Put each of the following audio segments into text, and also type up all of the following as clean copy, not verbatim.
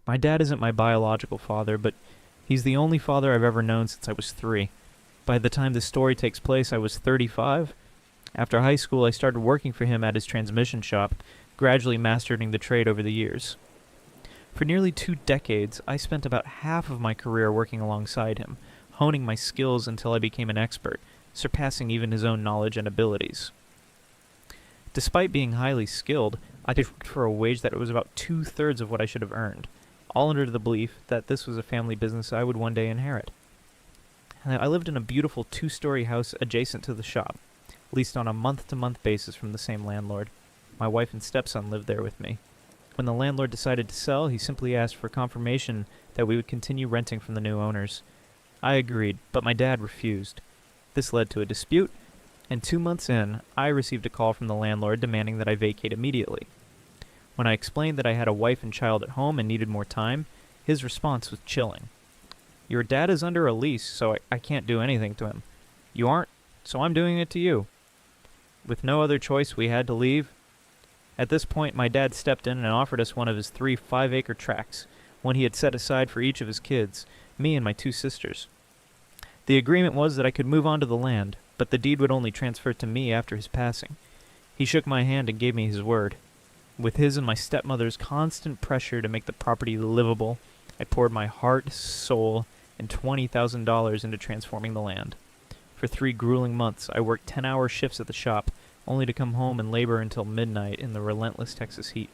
My dad isn't my biological father, but he's the only father I've ever known since I was 3. By the time this story takes place, I was 35. After high school, I started working for him at his transmission shop, gradually mastering the trade over the years. For nearly 2 decades, I spent about half of my career working alongside him, honing my skills until I became an expert, surpassing even his own knowledge and abilities. Despite being highly skilled, I worked for a wage that was about 2/3 of what I should have earned, all under the belief that this was a family business I would one day inherit. I lived in a beautiful 2-story house adjacent to the shop, leased on a month-to-month basis from the same landlord. My wife and stepson lived there with me. When the landlord decided to sell, he simply asked for confirmation that we would continue renting from the new owners. I agreed, but my dad refused. This led to a dispute, and 2 months in, I received a call from the landlord demanding that I vacate immediately. When I explained that I had a wife and child at home and needed more time, his response was chilling. "Your dad is under a lease, so I can't do anything to him. You aren't, so I'm doing it to you." With no other choice, we had to leave. At this point, my dad stepped in and offered us one of his 3 5-acre tracts, one he had set aside for each of his kids, me and my 2 sisters. The agreement was that I could move on to the land, but the deed would only transfer to me after his passing. He shook my hand and gave me his word. With his and my stepmother's constant pressure to make the property livable, I poured my heart, soul, and $20,000 into transforming the land. For 3 grueling months, I worked 10-hour shifts at the shop, only to come home and labor until midnight in the relentless Texas heat.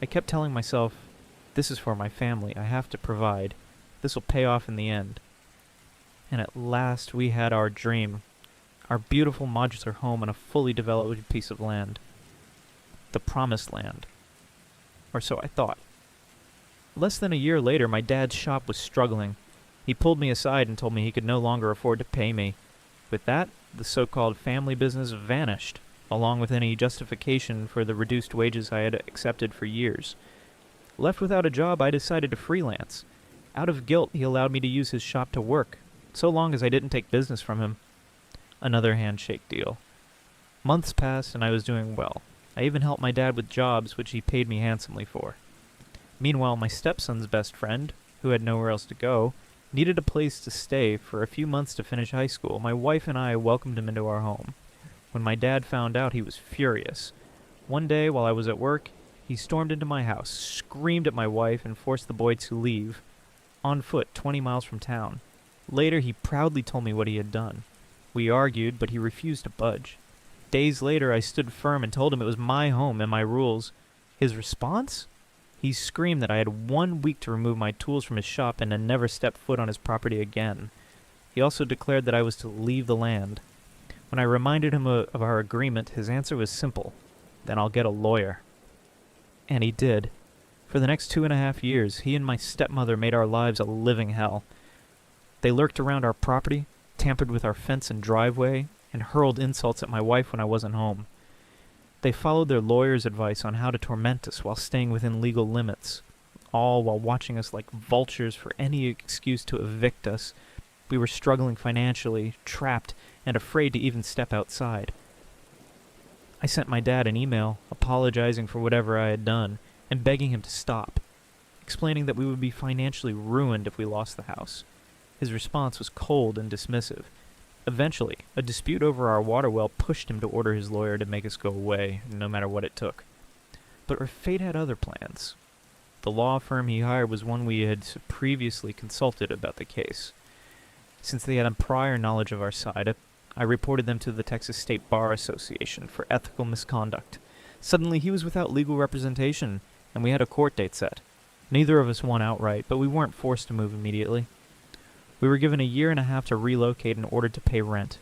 I kept telling myself, this is for my family, I have to provide. This will pay off in the end. And at last we had our dream, our beautiful modular home on a fully developed piece of land. The promised land. Or so I thought. Less than a year later, my dad's shop was struggling. He pulled me aside and told me he could no longer afford to pay me. With that, the so-called family business vanished, along with any justification for the reduced wages I had accepted for years. Left without a job, I decided to freelance. Out of guilt, he allowed me to use his shop to work, so long as I didn't take business from him. Another handshake deal. Months passed and I was doing well. I even helped my dad with jobs, which he paid me handsomely for. Meanwhile, my stepson's best friend, who had nowhere else to go, needed a place to stay for a few months to finish high school. My wife and I welcomed him into our home. When my dad found out, he was furious. One day, while I was at work, he stormed into my house, screamed at my wife, and forced the boy to leave, on foot 20 miles from town. Later, he proudly told me what he had done. We argued, but he refused to budge. Days later, I stood firm and told him it was my home and my rules. His response? He screamed that I had 1 week to remove my tools from his shop and to never step foot on his property again. He also declared that I was to leave the land. When I reminded him of our agreement, his answer was simple. Then I'll get a lawyer. And he did. For the next 2.5 years, he and my stepmother made our lives a living hell. They lurked around our property, tampered with our fence and driveway, and hurled insults at my wife when I wasn't home. They followed their lawyer's advice on how to torment us while staying within legal limits, all while watching us like vultures for any excuse to evict us. We were struggling financially, trapped, and afraid to even step outside. I sent my dad an email, apologizing for whatever I had done, and begging him to stop, explaining that we would be financially ruined if we lost the house. His response was cold and dismissive. Eventually, a dispute over our water well pushed him to order his lawyer to make us go away, no matter what it took. But our fate had other plans. The law firm he hired was one we had previously consulted about the case. Since they had a prior knowledge of our side, I reported them to the Texas State Bar Association for ethical misconduct. Suddenly, he was without legal representation, and we had a court date set. Neither of us won outright, but we weren't forced to move immediately. We were given 1.5 years to relocate in order to pay rent.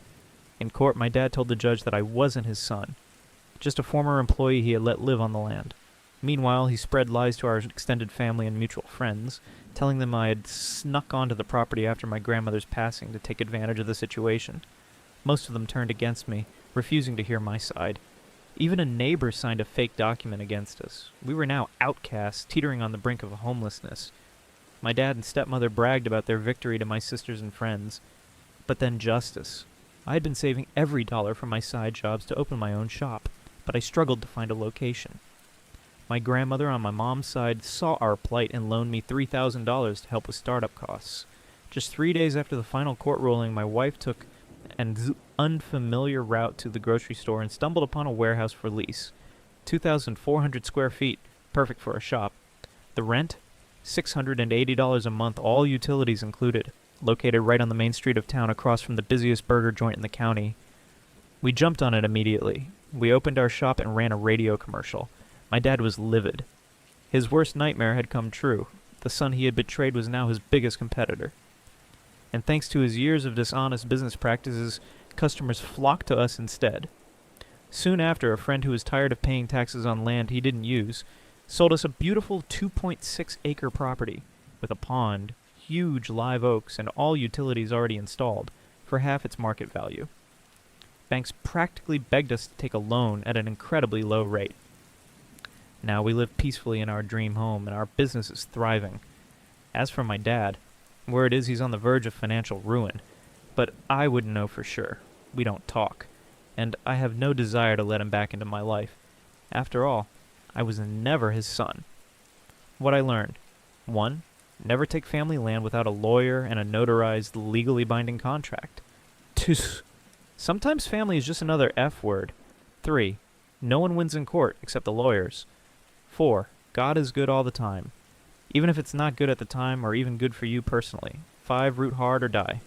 In court, my dad told the judge that I wasn't his son, just a former employee he had let live on the land. Meanwhile, he spread lies to our extended family and mutual friends, telling them I had snuck onto the property after my grandmother's passing to take advantage of the situation. Most of them turned against me, refusing to hear my side. Even a neighbor signed a fake document against us. We were now outcasts, teetering on the brink of homelessness. My dad and stepmother bragged about their victory to my sisters and friends. But then justice. I had been saving every dollar from my side jobs to open my own shop, but I struggled to find a location. My grandmother on my mom's side saw our plight and loaned me $3,000 to help with startup costs. Just 3 days after the final court ruling, my wife took an unfamiliar route to the grocery store and stumbled upon a warehouse for lease. 2,400 square feet, perfect for a shop. The rent? $680 a month, all utilities included. Located right on the main street of town across from the busiest burger joint in the county. We jumped on it immediately. We opened our shop and ran a radio commercial. My dad was livid. His worst nightmare had come true. The son he had betrayed was now his biggest competitor. And thanks to his years of dishonest business practices, customers flocked to us instead. Soon after, a friend who was tired of paying taxes on land he didn't use sold us a beautiful 2.6-acre property with a pond, huge live oaks, and all utilities already installed for half its market value. Banks practically begged us to take a loan at an incredibly low rate. Now we live peacefully in our dream home, and our business is thriving. As for my dad, word is he's on the verge of financial ruin, but I wouldn't know for sure. We don't talk, and I have no desire to let him back into my life. After all, I was never his son. What I learned: 1. Never take family land without a lawyer and a notarized, legally binding contract. 2. Sometimes family is just another F word. 3. No one wins in court except the lawyers. 4. God is good all the time, even if it's not good at the time or even good for you personally. 5. Root hard or die.